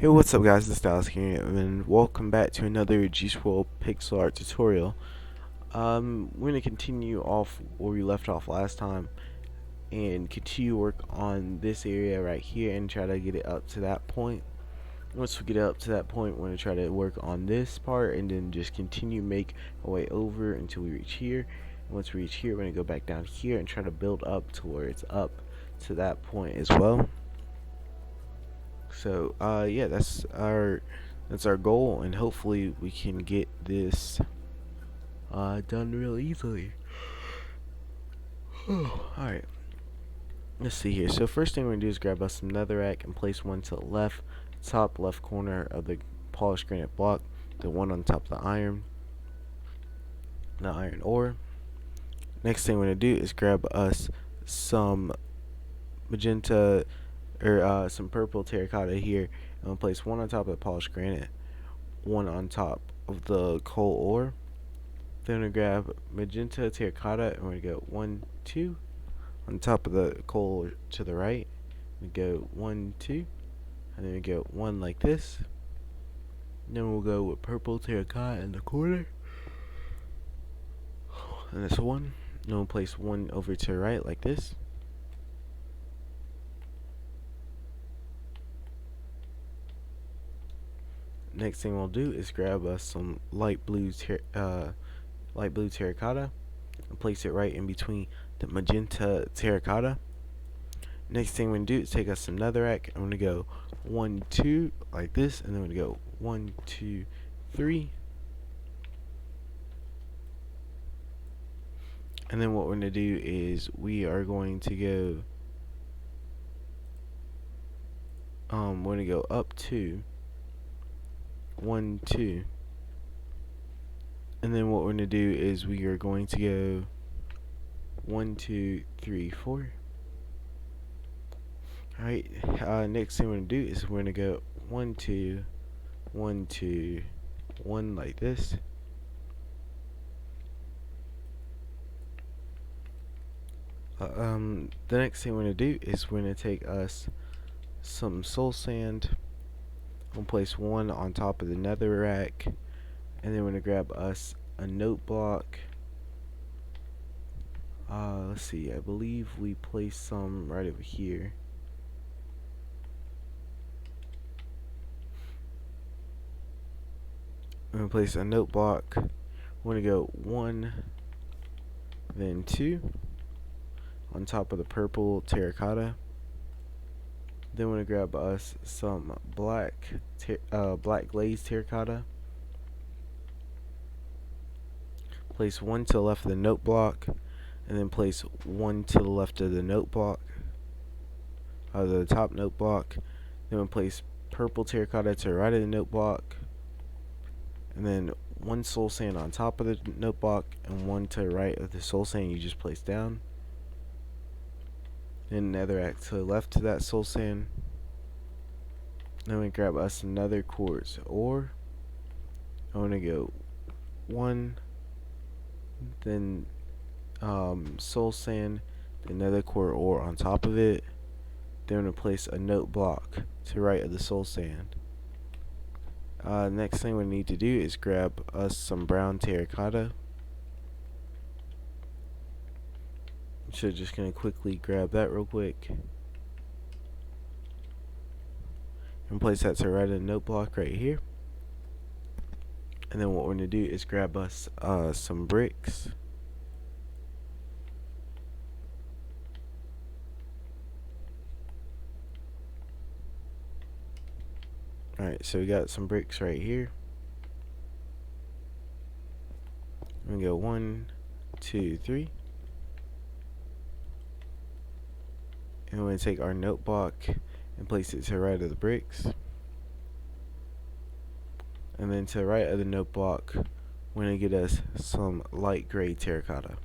Hey, what's up guys, it's Dallas here, and welcome back to another Juice WRLD pixel art tutorial. We're going to continue off where we left off last time, and continue work on this area right here, and try to get it up to that point. Once we get it up to that point, we're going to try to work on this part, and then just continue make our way over until we reach here. And once we reach here, we're going to go back down here, and try to build up to where it's up to that point as well. So yeah, that's our goal, and hopefully we can get this done real easily. Alright, let's see here. So first thing we're gonna do is grab us some netherrack and place one to the top left corner of the polished granite block, the one on top of the iron ore. Next thing we're gonna do is grab us some magenta or some purple terracotta here, and we'll place one on top of the polished granite, one on top of the coal ore. Then we're gonna grab magenta terracotta, and we're gonna go 1, 2 on top of the coal to the right. We go 1, 2, and then we go 1 like this. And then we'll go with purple terracotta in the corner, and that's 1. Then we'll place 1 over to the right like this. Next thing we'll do is grab us some light blue terracotta and place it right in between the magenta terracotta. Next thing we're gonna do is take us some netherrack. I'm gonna go 1, 2 like this, and then we're gonna go 1, 2, 3. And then what we're gonna do is we are going to go we're gonna go up 2, 1, 2, and then what we're gonna do is we are going to go 1, 2, 3, 4. Alright, next thing we're gonna do is we're gonna go 1, 2, 1, 2, 1 like this. The next thing we're gonna do is we're gonna take us some soul sand. We'll place 1 on top of the netherrack, and then we're gonna grab us a note block. Let's see, I believe we placed some right over here. We're gonna place a note block. We're gonna go 1, then 2 on top of the purple terracotta. Then we're gonna grab us some black glazed terracotta. Place 1 to the left of the note block, and then place 1 to the left of the note block, the top note block. Then we'll place purple terracotta to the right of the note block, and then 1 soul sand on top of the note block, and 1 to the right of the soul sand you just placed down. Then netherrack to the left of that soul sand. Then we grab us another quartz ore. I'm gonna go 1, then soul sand, another quartz ore on top of it. Then we're gonna place a note block to the right of the soul sand. Next thing we need to do is grab us some brown terracotta. So just gonna quickly grab that real quick and place that to the right of the note block right here. And then what we're gonna do is grab us some bricks. Alright, so we got some bricks right here. I'm gonna go 1, 2, 3. And we're going to take our note block and place it to the right of the bricks. And then to the right of the note block, we're going to get us some light gray terracotta.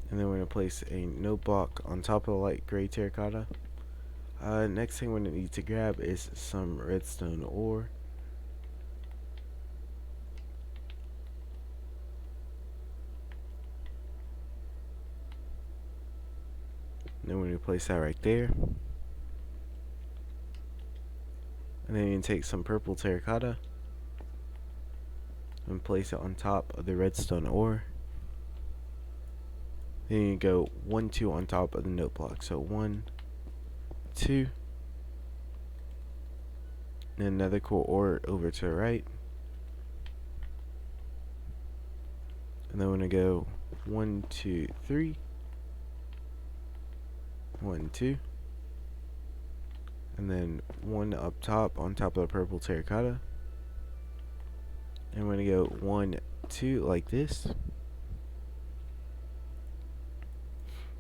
And then we're going to place a note block on top of the light gray terracotta. Next thing we're going to need to grab is some redstone ore. And then we're going to place that right there. And then you can take some purple terracotta and place it on top of the redstone ore. Then you go 1, 2 on top of the note block. So 1, 2. And another cool ore over to the right. And then we're going to go 1, 2, 3. 1, 2. And then 1 up top on top of the purple terracotta. And we're going to go 1, 2 like this.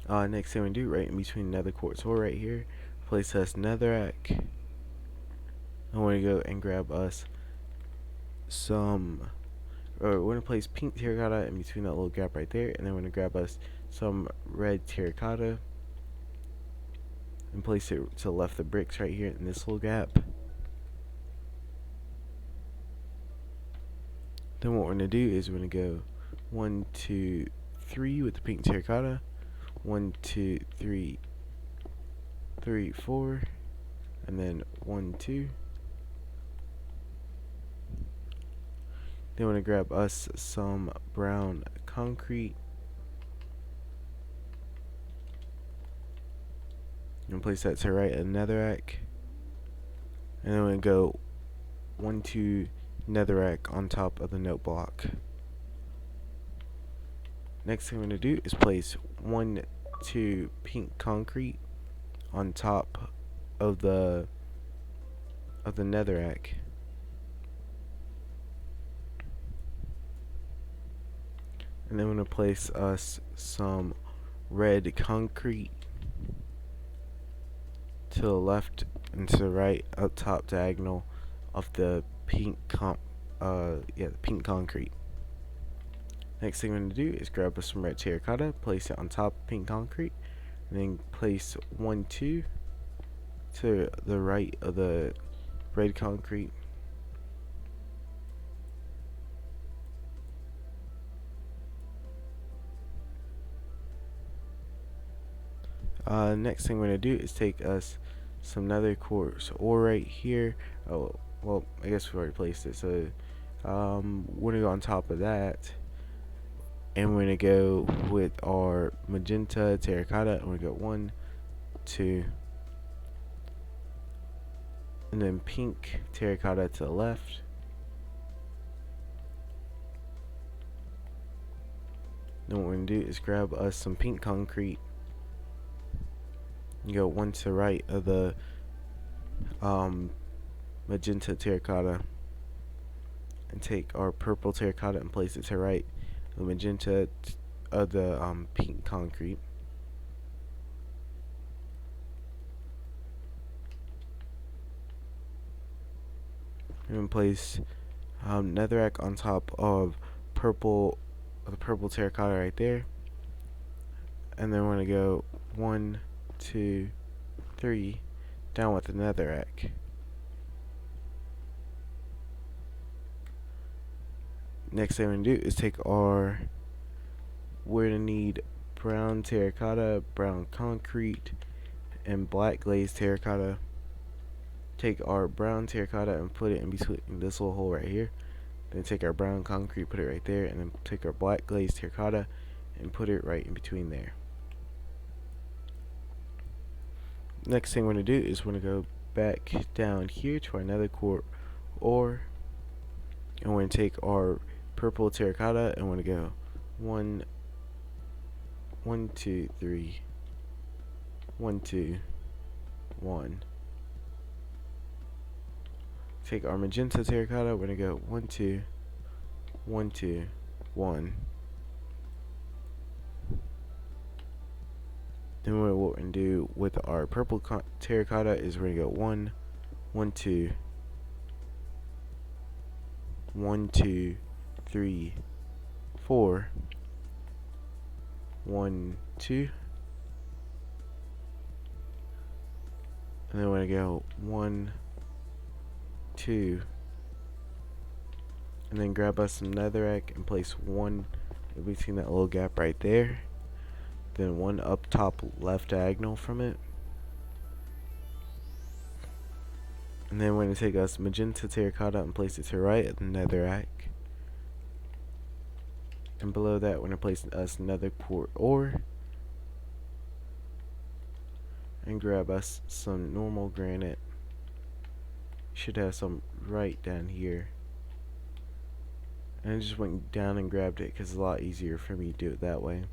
Next thing we do, right in between nether quartz ore right here, place us netherrack. And we're going to go and grab us some, we're going to place pink terracotta in between that little gap right there. And then we're going to grab us some red terracotta and place it to the left of the bricks right here in this little gap. Then what we're going to do is we're going to go 1, 2, 3 with the pink terracotta. 1, 2, 3, 3, 4, and then 1, 2. Then we're going to grab us some brown concrete and place that to right of netherrack. And then we're going to go 1, 2 netherrack on top of the note block. Next thing we're going to do is place 1, 2 pink concrete on top of the netherrack. And then we're going to place us some red concrete to the left and to the right up top diagonal of the pink pink concrete. Next thing we're going to do is grab us some red terracotta, place it on top of pink concrete, and then place 1, 2 to the right of the red concrete. Next thing we're going to do is take us some nether quartz ore right here. Oh, well, I guess we already placed it. So we're going to go on top of that. And we're going to go with our magenta terracotta. And we're going to go 1, 2. And then pink terracotta to the left. Then what we're going to do is grab us some pink concrete. You go 1 to the right of the magenta terracotta, and take our purple terracotta and place it to the right of the magenta of the pink concrete. And place netherrack on top of the purple terracotta right there. And then we're gonna go 1, 2, 3 down with the netherrack. Next thing we're gonna do is we're gonna need brown terracotta, brown concrete, and black glazed terracotta. Take our brown terracotta and put it in between this little hole right here. Then take our brown concrete, put it right there, and then take our black glazed terracotta and put it right in between there. Next thing we're going to do is we're going to go back down here to our nether quartz ore, and we're going to take our purple terracotta and we're going to go 1, 2, 3, 1, 2, 1. Take our magenta terracotta, we're going to go 1, 2, 1, 2, 1. Then what we're going to do with our purple terracotta is we're going to go 1, 1, 2, 1, 2, 3, 4, 1, 2. And then we're going to go 1, 2. And then grab us some netherrack and place 1 in between that little gap right there. then one up top left diagonal from it. And then we're going to take us magenta terracotta and place it to the right of the netherrack. And below that, we're going to place us nether quartz ore. And grab us some normal granite. Should have some right down here. And I just went down and grabbed it because it's a lot easier for me to do it that way.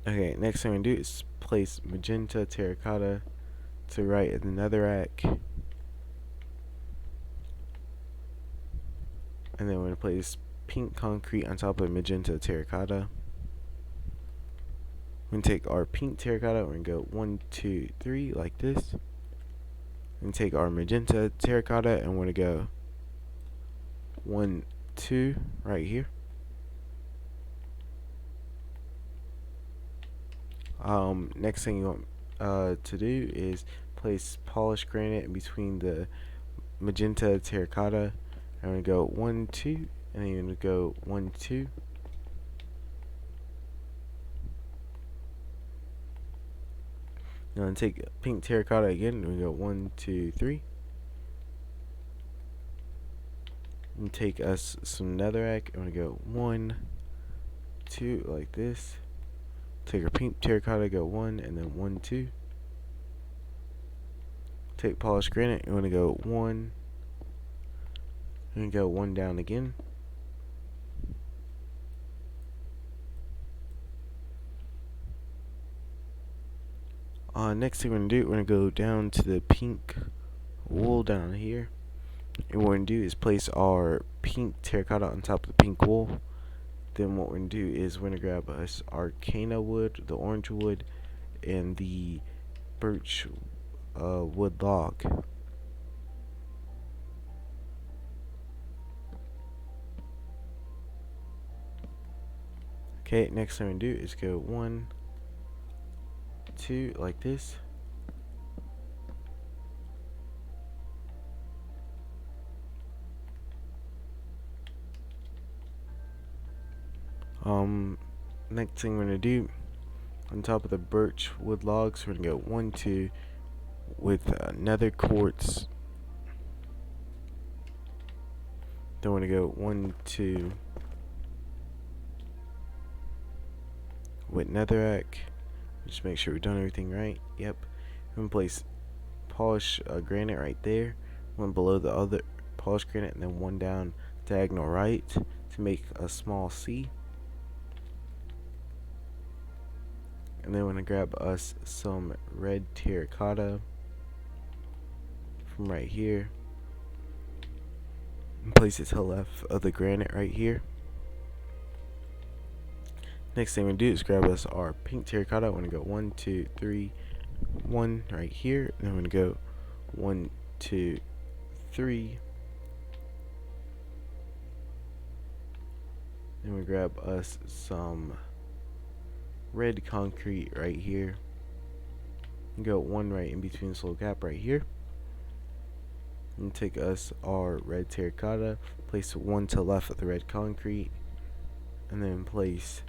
Okay, next thing I'm going to do is place magenta terracotta to the right of the netherrack. And then we're going to place pink concrete on top of magenta terracotta. We're going to take our pink terracotta, we're going to go 1, 2, 3 like this. And take our magenta terracotta and we're going to go 1, 2 right here. Next thing you want to do is place polished granite in between the magenta terracotta. I'm going to go 1, 2, and then you're going to go 1, 2. Now take pink terracotta again, and we go 1, 2, 3. And take us some netherrack, and we go 1, 2 like this. Take our pink terracotta, go 1, and then 1, 2. Take polished granite, you want to go 1, and go 1 down again. Next thing we're going to do, we're going to go down to the pink wool down here. And what we're going to do is place our pink terracotta on top of the pink wool. Then what we're going to do is we're going to grab us arcana wood, the orange wood, and the birch wood log. Okay, next thing we're going to do is go 1, 2 like this. Next thing we're gonna do, on top of the birch wood logs, we're gonna go 1, 2 with nether quartz. Then we're gonna go 1, 2 with netherrack. Just make sure we've done everything right. Yep. I'm gonna place polished granite right there, one below the other polished granite, and then one down diagonal right to make a small C. And then we're gonna grab us some red terracotta from right here and place it to the left of the granite right here. Next thing we're gonna do is grab us our pink terracotta. We're gonna go 1, 2, 3, 1 right here. And then we're gonna go 1, 2, 3. Then we grab us some red concrete right here. And go 1 right in between this little gap right here. And take us our red terracotta, place 1 to the left of the red concrete, and then place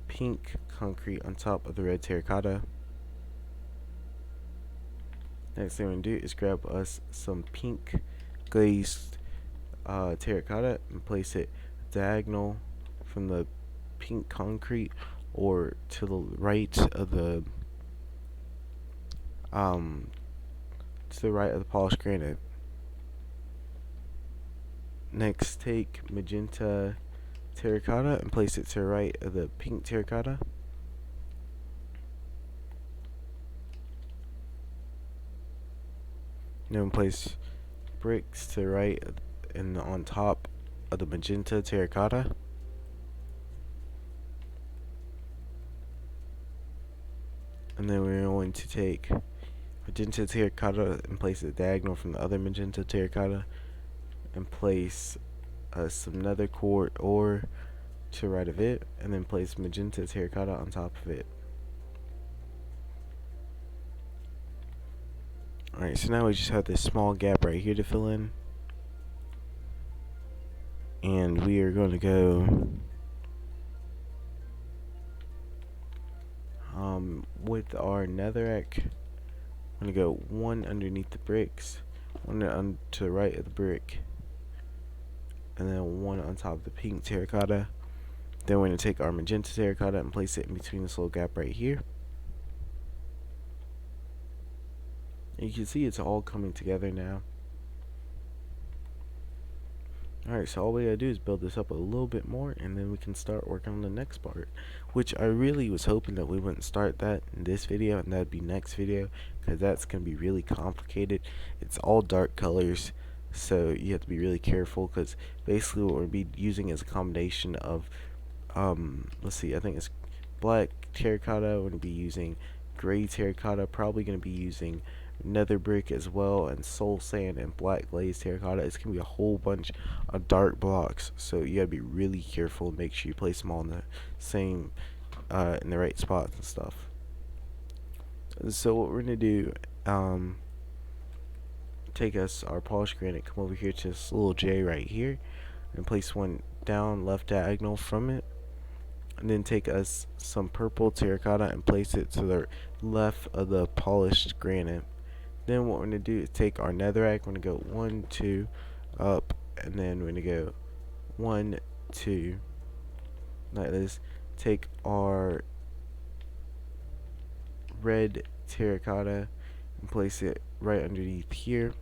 pink concrete on top of the red terracotta. Next thing we're going to do is grab us some pink glazed terracotta and place it diagonal from the pink concrete or to the right of the polished granite. Next, take magenta terracotta and place it to the right of the pink terracotta. Then place bricks to the right and on top of the magenta terracotta. And then we're going to take magenta terracotta and place it diagonal from the other magenta terracotta and place some nether quartz ore to the right of it, and then place magenta terracotta on top of it. Alright, so now we just have this small gap right here to fill in. And we are going to go with our netherrack. I'm going to go one underneath the bricks, one to the right of the brick, and then one on top of the pink terracotta. Then we're going to take our magenta terracotta and place it in between this little gap right here. And you can see it's all coming together now. Alright, so all we gotta do is build this up a little bit more, and then we can start working on the next part, which I really was hoping that we wouldn't start that in this video, and that'd be next video, because that's gonna be really complicated. It's all dark colors, so you have to be really careful, because basically what we'll be using is a combination of let's see, I think it's black terracotta. We're gonna be using gray terracotta, probably gonna be using nether brick as well, and soul sand and black glazed terracotta. It's gonna be a whole bunch of dark blocks, so you gotta be really careful and make sure you place them all in the same in the right spots and stuff. So what we're gonna do, take us our polished granite, come over here to this little J right here, and place one down left diagonal from it, and then take us some purple terracotta and place it to the left of the polished granite. Then what we're going to do is take our netherrack. We're going to go 1, 2, up, and then we're going to go 1, 2, like this. Take our red terracotta and place it right underneath here.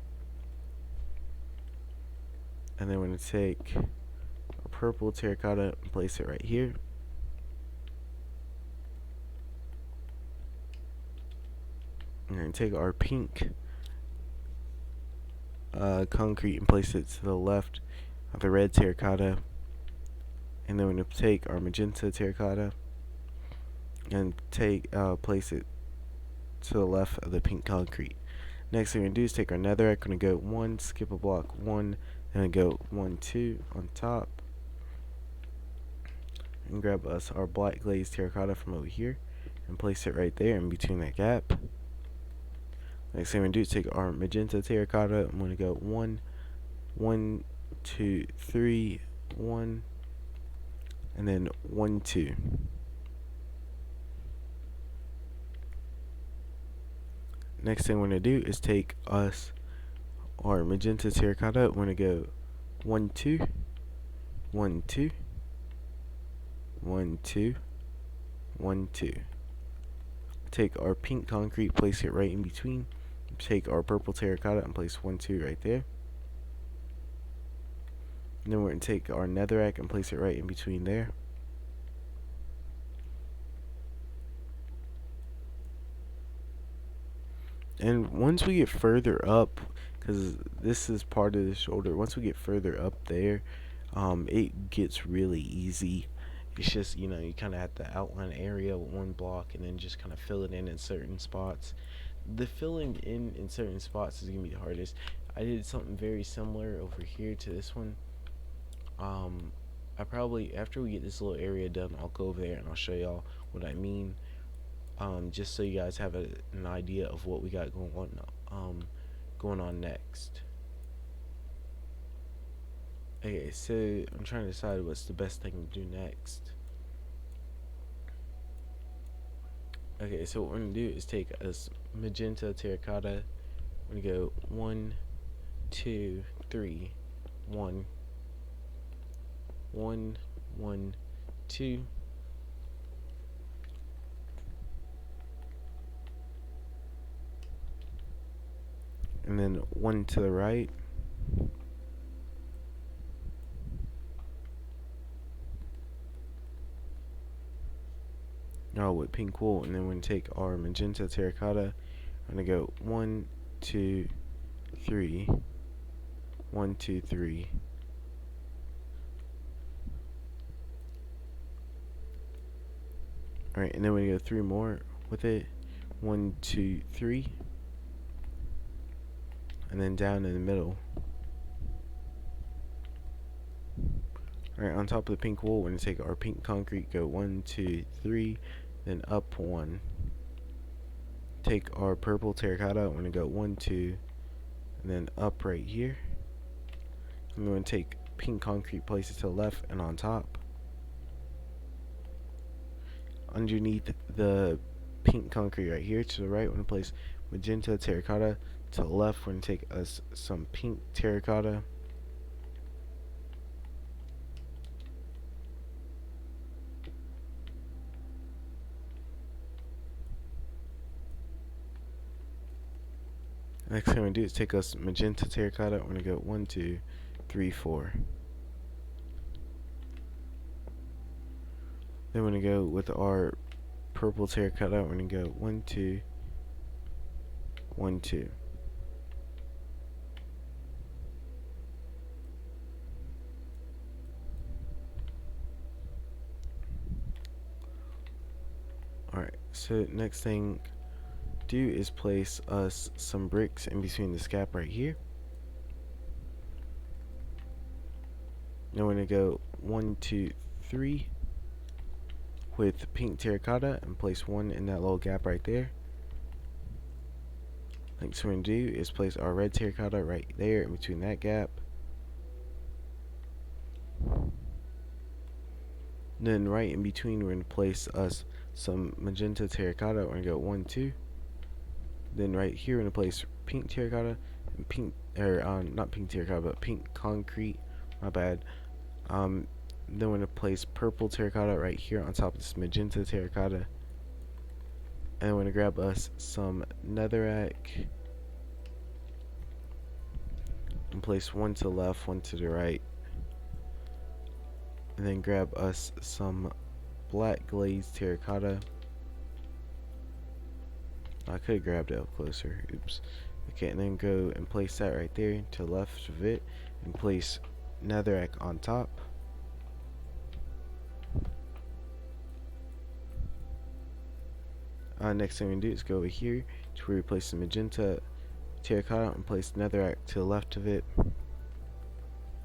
And then we're going to take our purple terracotta and place it right here. And then take our pink concrete and place it to the left of the red terracotta. And then we're going to take our magenta terracotta and place it to the left of the pink concrete. Next thing we're going to do is take our netherrack. We're going to go 1, skip a block 1, and go 1, 2 on top. And grab us our black glazed terracotta from over here and place it right there in between that gap. Next thing we're going to do is take our magenta terracotta. I'm going to go 1, 1, 2, 3, 1, and then 1, 2. Next thing we're going to do is take us our magenta terracotta. We're going to go 1, 2, 1, 2, 1, 2, 1, 2. Take our pink concrete, place it right in between. Take our purple terracotta and place 1, 2 right there. And then we're going to take our netherrack and place it right in between there. And once we get further up, because this is part of the shoulder, once we get further up there, it gets really easy. It's just, you kind of have to outline area with one block and then just kind of fill it in certain spots. The filling in certain spots is going to be the hardest. I did something very similar over here to this one. I probably, after we get this little area done, I'll go over there and I'll show y'all what I mean. Just so you guys have an idea of what we got going on next. Okay, so I'm trying to decide what's the best thing to do next. Okay, so what we're gonna do is take us magenta terracotta. We're gonna go 1, 2, 3, 1, 1, 1, 2. And then 1 to the right. Oh, with pink wool. And then we're going to take our magenta terracotta. I'm going to go 1, 2, 3. 1, 2, 3. Alright, and then we're going to go 3 more with it. 1, 2, 3. And then down in the middle. Alright, on top of the pink wool, we're going to take our pink concrete, go 1, 2, 3, then up 1. take our purple terracotta. I'm going to go 1, 2, and then up right here. I'm going to take pink concrete, place it to the left and on top. Underneath the pink concrete right here to the right, we're going to place magenta terracotta. To the left, we're going to take us some pink terracotta. Next thing we're going to do is take us magenta terracotta. We're going to go 1, 2, 3, 4. Then we're going to go with our purple terracotta. We're going to go 1, 2, 1, 2. Alright, so next thing do is place us some bricks in between this gap right here. Now we're going to go 1, 2, 3 with pink terracotta and place one in that little gap right there. Next we're going to do is place our red terracotta right there in between that gap. Then right in between we're going to place us some magenta terracotta. We're going to go 1, 2. Then right here we're going to place pink terracotta and pink, or not pink terracotta, but pink concrete. My bad. Then we're going to place purple terracotta right here on top of this magenta terracotta. And we're going to grab us some netherrack and place one to the left, one to the right. And then grab us some black glazed terracotta. I could have grabbed it up closer. Oops. Okay, and then go and place that right there to the left of it, and place netherrack on top. Next thing we're going to do is go over here to where we place the magenta terracotta and place netherrack to the left of it. Then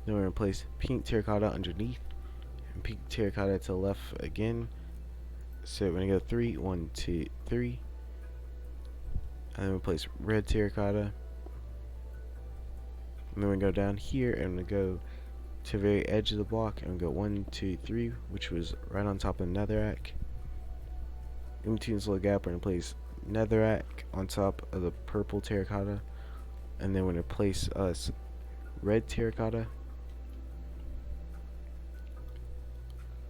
we're going to place pink terracotta underneath and pink terracotta to the left again. So we're going to go 3, 1, 2, 3. And then we'll place red terracotta. And then we go down here and we go to the very edge of the block and we go 1, 2, 3, which was right on top of the netherrack. In between this little gap, we're going to place netherrack on top of the purple terracotta. And then we're going to place us red terracotta.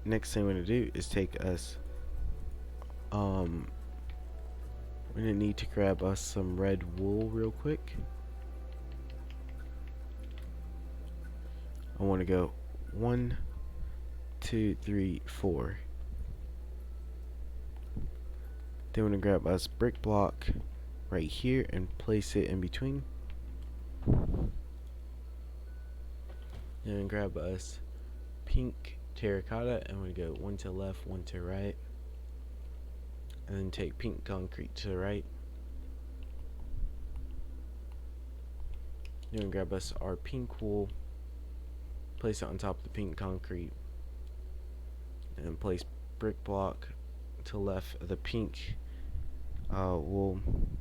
Next thing we're going to do is take us, we're going to need to grab us some red wool real quick. I want to go 1, 2, 3, 4. Then we're going to grab us brick block right here and place it in between. Then grab us pink terracotta and we go one to the left, one to the right. And then take pink concrete to the right. Then grab us our pink wool, place it on top of the pink concrete, and place brick block to the left of the pink wool. And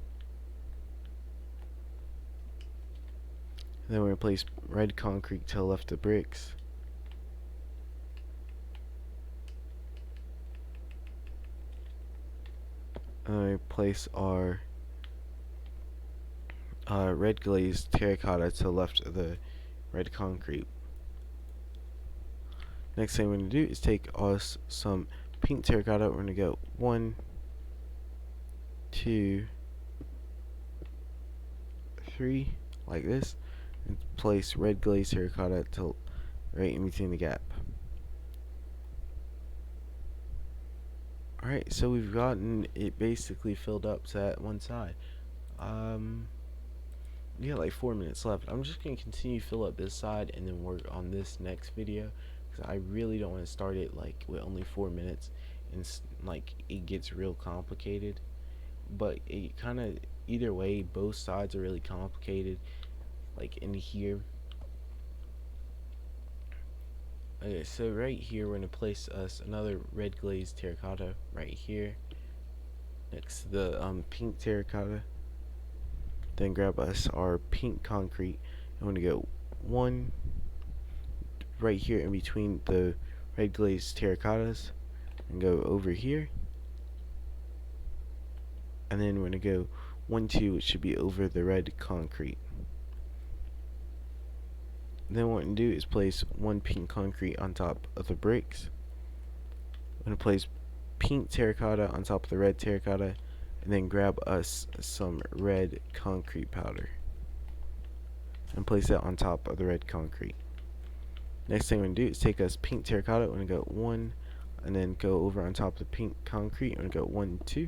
then we're going to place red concrete to the left of bricks. And then we place our red glazed terracotta to the left of the red concrete. Next thing we're going to do is take us some pink terracotta. We're going to go 1, 2, 3, like this, and place red glazed terracotta to right in between the gap. Alright, so we've gotten it basically filled up to that one side. We got like 4 minutes left. I'm just going to continue to fill up this side and then work on this next video, because I really don't want to start it like with only 4 minutes and like it gets real complicated. But it kind of, either way, both sides are really complicated. Like in here. Okay, so right here we're going to place us another red glazed terracotta right here. Next, the pink terracotta. Then grab us our pink concrete. I'm going to go one right here in between the red glazed terracottas and go over here. And then we're going to go 1, 2, which should be over the red concrete. Then what we're going to do is place one pink concrete on top of the bricks. I'm going to place pink terracotta on top of the red terracotta, and then grab us some red concrete powder and place it on top of the red concrete. Next thing we're going to do is take us pink terracotta. We're going to go 1, and then go over on top of the pink concrete. We're going to go 1, 2.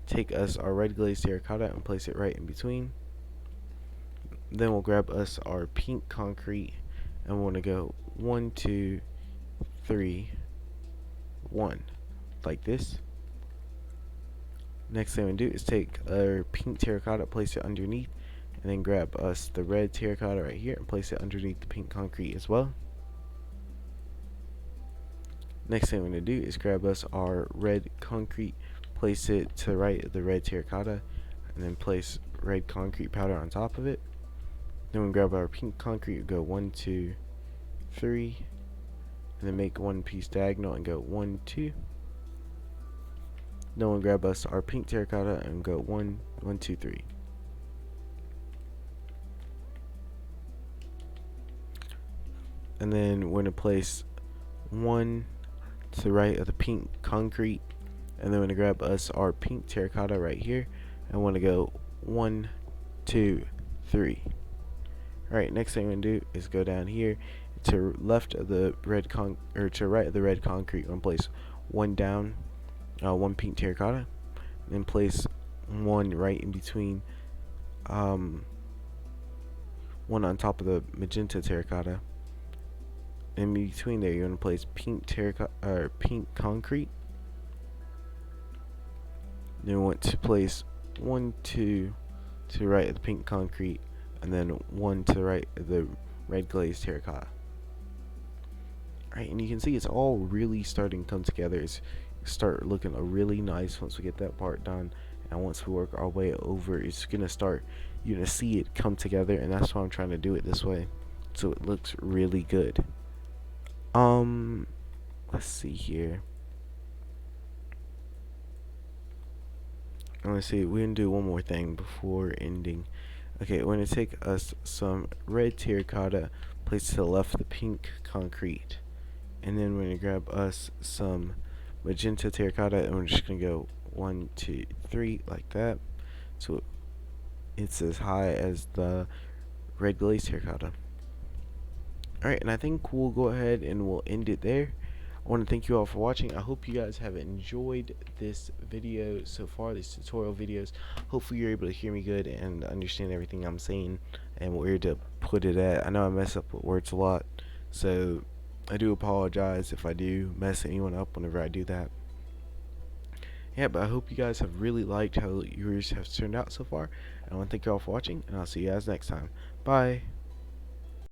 Take us our red glazed terracotta and place it right in between. Then we'll grab us our pink concrete and we're going to go 1, 2, 3, 1, like this. Next thing we do is take our pink terracotta, place it underneath, and then grab us the red terracotta right here and place it underneath the pink concrete as well. Next thing we're going to do is grab us our red concrete, place it to the right of the red terracotta, and then place red concrete powder on top of it. Then we grab our pink concrete and go 1, 2, 3, and then make one piece diagonal and go 1, 2. Then we'll grab us our pink terracotta and go 1, 1, 2, 3. And then we're going to place 1 to the right of the pink concrete, and then we're going to grab us our pink terracotta right here and want to go 1, 2, 3. Alright, next thing we're going to do is go down here to left of the red to right of the red concrete. We're going to place 1 down, 1 pink terracotta, and then place 1 right in between, 1 on top of the magenta terracotta. In between there, you're going to place pink terracotta pink concrete. Then we want to place 1, 2 to the right of the pink concrete, and then 1 to the right of the red glazed terracotta. Alright, and you can see it's all really starting to come together. It's start looking really nice once we get that part done, and once we work our way over, it's gonna start, you're gonna see it come together, and that's why I'm trying to do it this way, so it looks really good. Let's see here. Let's see, we're gonna do one more thing before ending. Okay, we're gonna take us some red terracotta, place to the left of the pink concrete, and then we're gonna grab us some magenta terracotta, and we're just gonna go 1, 2, 3 like that, so it's as high as the red glazed terracotta. Alright, and I think we'll go ahead and we'll end it there. I want to thank you all for watching. I hope you guys have enjoyed this video so far, these tutorial videos. Hopefully you're able to hear me good and understand everything I'm saying and where to put it at. I know I mess up with words a lot, so I do apologize if I do mess anyone up whenever I do that. Yeah, but I hope you guys have really liked how yours have turned out so far. I want to thank you all for watching, and I'll see you guys next time. Bye.